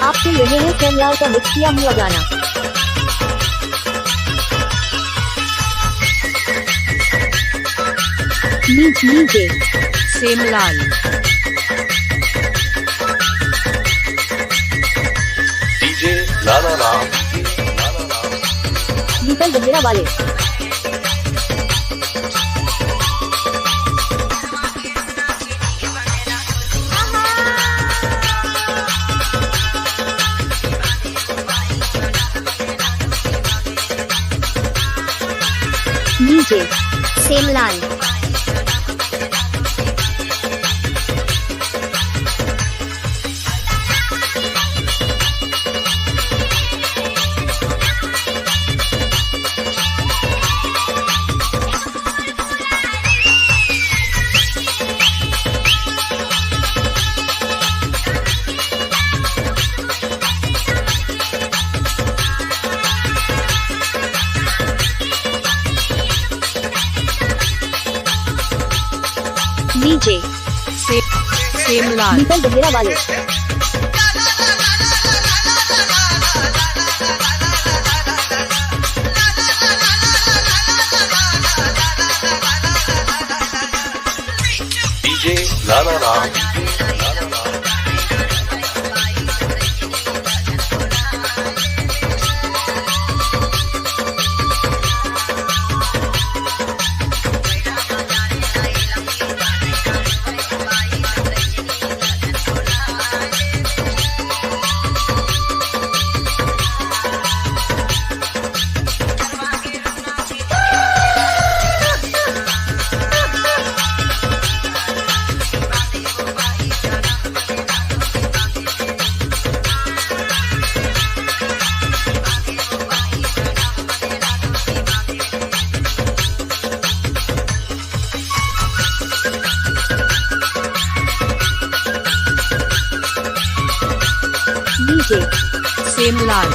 आप सुन रहे हैं सेमलाल का मिक्स किया हुआ गाना। डीजे सेमलाल। डीजे ला ला ला गीतल गजरा वाले। डीजे सेमलाल। डीजे सेमलाल। गीतल गजरा वाले। डीजे ला ला ला डीजे सेमलाल।